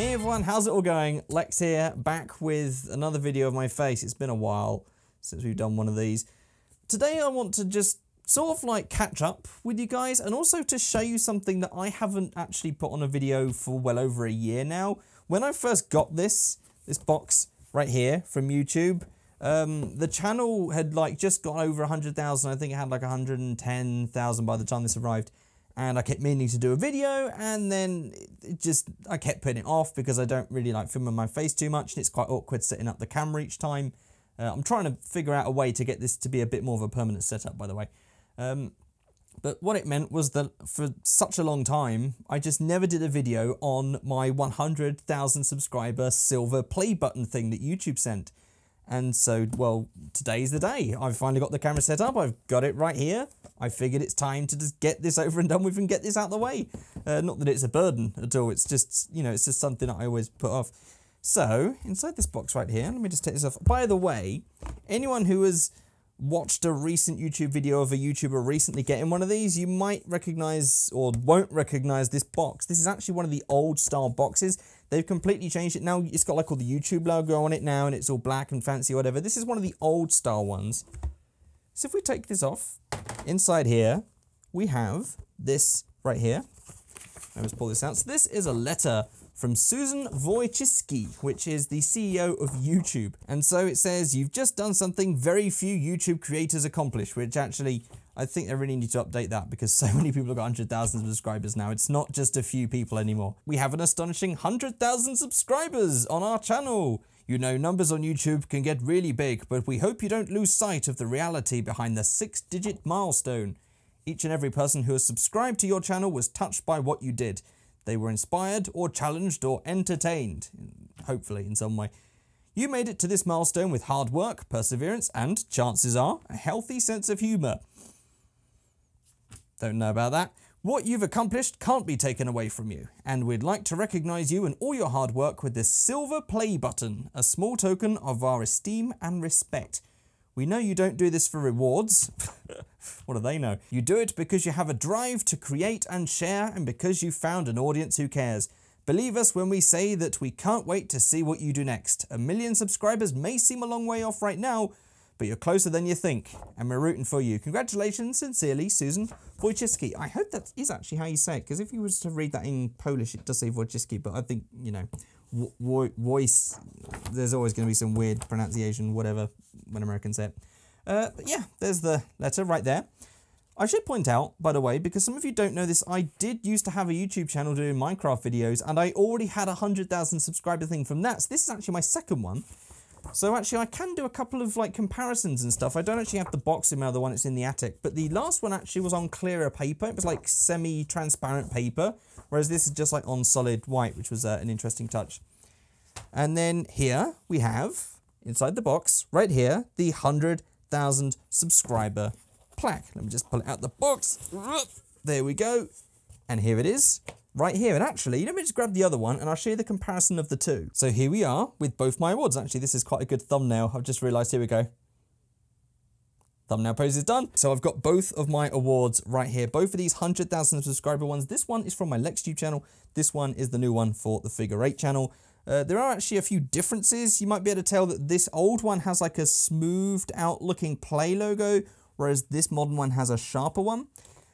Hey everyone, how's it all going? Lex here, back with another video of my face. It's been a while since we've done one of these. Today I want to just sort of like catch up with you guys and also to show you something that I haven't actually put on a video for well over a year now. When I first got this box right here from YouTube, the channel had like just got over 100,000. I think it had like 110,000 by the time this arrived. And I kept meaning to do a video, and then I kept putting it off because I don't really like filming my face too much, and it's quite awkward setting up the camera each time. I'm trying to figure out a way to get this to be a bit more of a permanent setup, by the way. But what it meant was that for such a long time, I just never did a video on my 100,000 subscriber silver play button thing that YouTube sent. And so, well, today's the day. I've finally got the camera set up. I've got it right here. I figured it's time to just get this over and done with and get this out of the way. Not that it's a burden at all. It's just, you know, it's just something that I always put off. So, inside this box right here, let me just take this off. By the way, anyone who has watched a recent YouTube video of a YouTuber recently getting one of these, you might recognize or won't recognize this box. This is actually one of the old style boxes. They've completely changed it now. It's got like all the YouTube logo on it now, and it's all black and fancy or whatever. This is one of the old style ones. So if we take this off, inside here, we have this right here. Let's pull this out. So this is a letter from Susan Wojcicki, which is the CEO of YouTube. And so it says, you've just done something very few YouTube creators accomplish, which actually, I think they really need to update that because so many people have got 100,000 subscribers now. It's not just a few people anymore. We have an astonishing 100,000 subscribers on our channel. You know, numbers on YouTube can get really big, but we hope you don't lose sight of the reality behind the 6-digit milestone. Each and every person who has subscribed to your channel was touched by what you did. They were inspired or challenged or entertained, hopefully in some way. You made it to this milestone with hard work, perseverance, and, chances are, a healthy sense of humour. Don't know about that. What you've accomplished can't be taken away from you, and we'd like to recognise you and all your hard work with this silver play button, a small token of our esteem and respect. We know you don't do this for rewards. What do they know? You do it because you have a drive to create and share, and because you found an audience who cares. Believe us when we say that we can't wait to see what you do next. 1 million subscribers may seem a long way off right now, but you're closer than you think, and we're rooting for you. Congratulations, sincerely, Susan Wojcicki. I hope that is actually how you say it, because if you were to read that in Polish, it does say Wojcicki, but I think, you know, voice, there's always going to be some weird pronunciation, whatever, when Americans say it. But yeah, there's the letter right there. I should point out, by the way, because some of you don't know this, I did used to have a YouTube channel doing Minecraft videos, and I already had a 100,000 subscriber thing from that. So this is actually my second one. So actually I can do a couple of like comparisons and stuff. I don't actually have the box in my other one, it's in the attic. But the last one actually was on clearer paper. It was like semi-transparent paper, whereas this is just like on solid white, which was an interesting touch. And then here we have, inside the box, right here, the 100,000 subscriber plaque. Let me just pull it out the box. There we go. And here it is. Right here, and actually, let me just grab the other one and I'll show you the comparison of the two. So here we are with both my awards. Actually, this is quite a good thumbnail. I've just realized, here we go. Thumbnail pose is done. So I've got both of my awards right here. Both of these 100,000 subscriber ones. This one is from my LexTube channel. This one is the new one for the Figureight channel. There are actually a few differences. You might be able to tell that this old one has like a smoothed out looking play logo, whereas this modern one has a sharper one.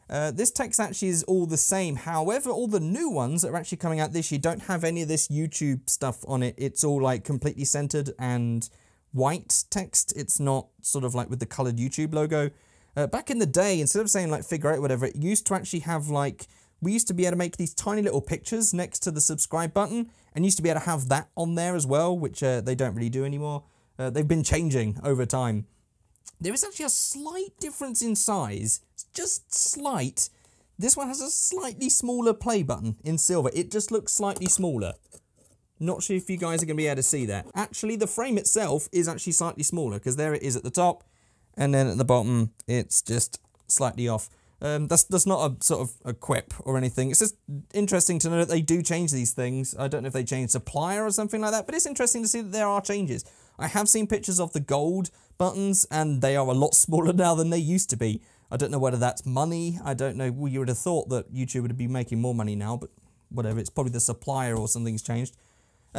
This text actually is all the same. However, all the new ones that are actually coming out this year don't have any of this YouTube stuff on it. It's all like completely centered and white text. It's not sort of like with the colored YouTube logo. Back in the day, instead of saying like Figureight or whatever, it used to actually have like, we used to be able to make these tiny little pictures next to the subscribe button, and used to be able to have that on there as well, which they don't really do anymore. They've been changing over time. There is actually a slight difference in size, just slight. This one has a slightly smaller play button in silver. It just looks slightly smaller. Not sure if you guys are going to be able to see that. Actually, the frame itself is actually slightly smaller, because there it is at the top, and then at the bottom, it's just slightly off. That's not a sort of a quip or anything. It's just interesting to know that they do change these things. I don't know if they change supplier or something like that, but it's interesting to see that there are changes. I have seen pictures of the gold buttons, and they are a lot smaller now than they used to be. I don't know whether that's money. I don't know. Well, you would have thought that YouTube would be making more money now, but whatever. It's probably the supplier or something's changed.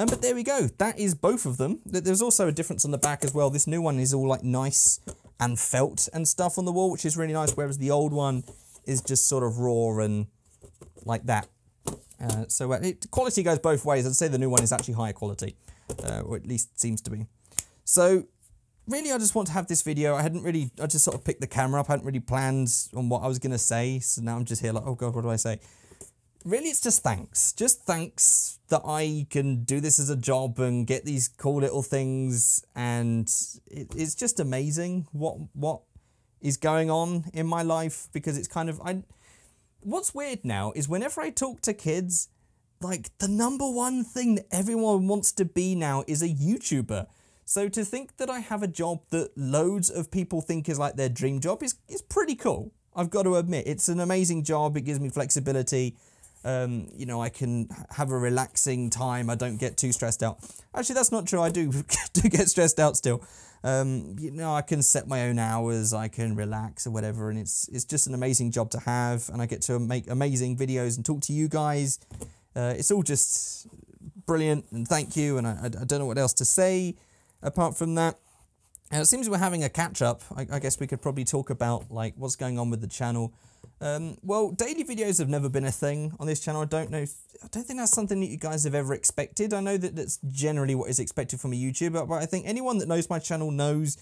But there we go. That is both of them. There's also a difference on the back as well. This new one is all like nice and felt and stuff on the wall, which is really nice, whereas the old one is just sort of raw and like that. Quality goes both ways. I'd say the new one is actually higher quality, or at least seems to be. So really, I just want to have this video. I just sort of picked the camera up. I hadn't really planned on what I was going to say. So now I'm just here like, oh God, what do I say? Really, it's just thanks. Just thanks that I can do this as a job and get these cool little things. And it's just amazing what is going on in my life, because it's kind of... What's weird now is whenever I talk to kids, like the #1 thing that everyone wants to be now is a YouTuber. So to think that I have a job that loads of people think is like their dream job is pretty cool. I've got to admit, it's an amazing job. It gives me flexibility. You know, I can have a relaxing time. I don't get too stressed out. Actually, that's not true. I do get stressed out still. You know, I can set my own hours. I can relax or whatever, and it's just an amazing job to have. And I get to make amazing videos and talk to you guys. It's all just brilliant, and thank you. And I don't know what else to say apart from that. And it seems we're having a catch up. I guess we could probably talk about like what's going on with the channel. Well, daily videos have never been a thing on this channel. I don't think that's something that you guys have ever expected. I know that that's generally what is expected from a YouTuber, but I think anyone that knows my channel knows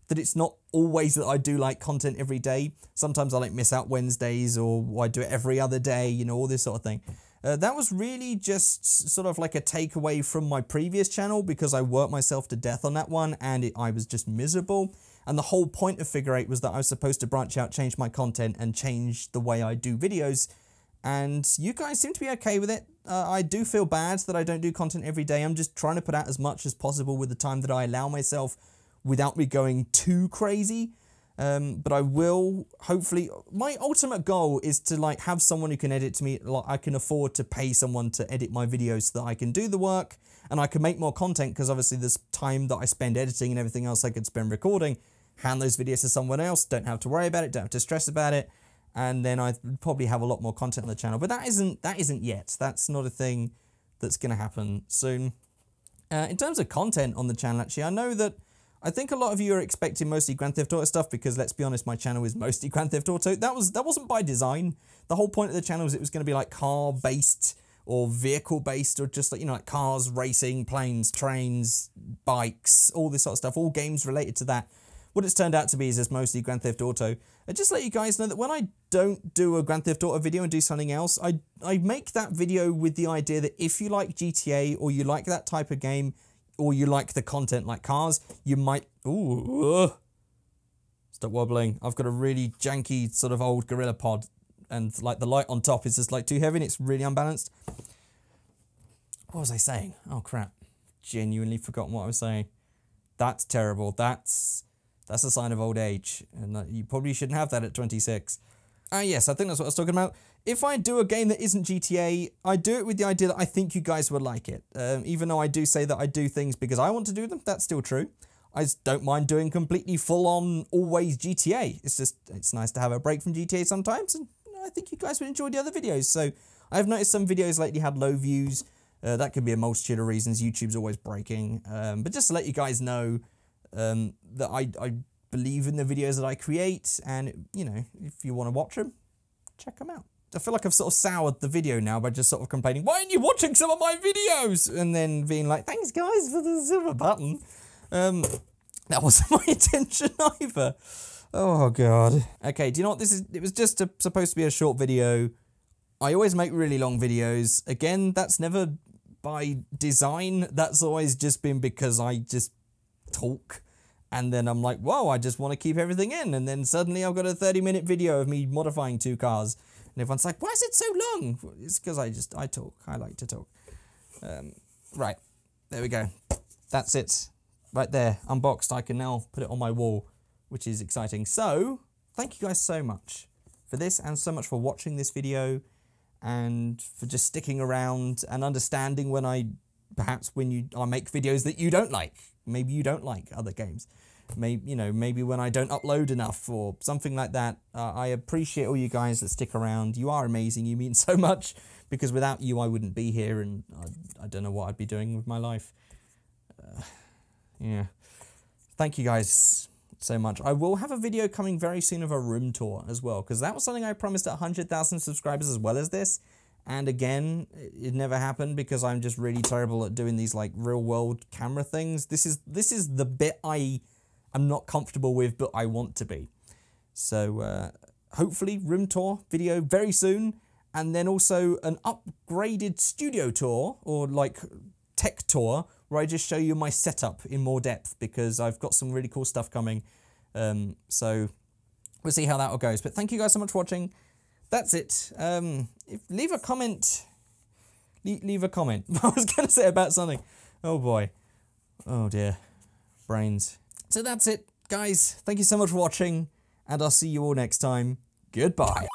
that it's not always that I do like content every day. Sometimes I like miss out Wednesdays, or I do it every other day, you know, all this sort of thing. That was really just sort of like a takeaway from my previous channel, because I worked myself to death on that one and I was just miserable. And the whole point of Figureight was that I was supposed to branch out, change my content, and change the way I do videos. And you guys seem to be okay with it. I do feel bad that I don't do content every day. I'm just trying to put out as much as possible with the time that I allow myself without me going too crazy. But I will, hopefully, my ultimate goal is to like have someone who can edit to me. Like, I can afford to pay someone to edit my videos so that I can do the work and I can make more content, because obviously there's time that I spend editing and everything else I could spend recording. Hand those videos to someone else, don't have to worry about it, don't have to stress about it, and then I probably have a lot more content on the channel. But that isn't yet. That's not a thing that's going to happen soon. In terms of content on the channel, actually, I think a lot of you are expecting mostly Grand Theft Auto stuff, because let's be honest, my channel is mostly Grand Theft Auto. That wasn't by design. The whole point of the channel was it was going to be like car-based or vehicle-based, or just like, you know, like cars, racing, planes, trains, bikes, all this sort of stuff, all games related to that. What it's turned out to be is it's mostly Grand Theft Auto. And just let you guys know that when I don't do a Grand Theft Auto video and do something else, I make that video with the idea that if you like GTA, or you like that type of game, or you like the content like cars, you might... Ooh, stop wobbling. I've got a really janky sort of old Gorilla Pod, and like the light on top is just like too heavy and it's really unbalanced. What was I saying? Oh crap. Genuinely forgotten what I was saying. That's terrible. That's a sign of old age, and you probably shouldn't have that at 26. Yes, I think that's what I was talking about. If I do a game that isn't GTA, I do it with the idea that I think you guys would like it. Even though I do say that I do things because I want to do them, that's still true. I just don't mind doing completely full-on, always GTA. It's nice to have a break from GTA sometimes, and I think you guys would enjoy the other videos. So I've noticed some videos lately had low views. That could be a multitude of reasons. YouTube's always breaking. But just to let you guys know, that I believe in the videos that I create, and, you know, if you want to watch them, check them out. I feel like I've sort of soured the video now by just sort of complaining, why aren't you watching some of my videos? And then being like, thanks guys for the silver button. That wasn't my intention either. Oh God. Okay, do you know what this is? It was just supposed to be a short video. I always make really long videos. Again, that's never by design. That's always just been because I just talk, and then I'm like, whoa, I just want to keep everything in, and then suddenly I've got a 30-minute video of me modifying 2 cars, and everyone's like, why is it so long? It's because I talk. I like to talk. Right, there we go. That's it. Right there, unboxed. I can now put it on my wall, which is exciting. So, thank you guys so much for this, and so much for watching this video, and for just sticking around and understanding when I make videos that you don't like. Maybe you don't like other games. maybe, you know, maybe when I don't upload enough or something like that. I appreciate all you guys that stick around. You are amazing. You mean so much, because without you, I wouldn't be here, and I don't know what I'd be doing with my life. Yeah. Thank you guys so much. I will have a video coming very soon of a room tour as well, because that was something I promised at 100,000 subscribers as well as this. And again, it never happened because I'm just really terrible at doing these like real world camera things. This is the bit I am not comfortable with, but I want to be. So hopefully room tour video very soon, and then also an upgraded studio tour or like tech tour where I just show you my setup in more depth, because I've got some really cool stuff coming. So we'll see how that all goes. But thank you guys so much for watching. That's it. Leave a comment. Leave a comment. I was going to say about something. Oh boy. Oh dear. Brains. So that's it, guys. Thank you so much for watching, and I'll see you all next time. Goodbye.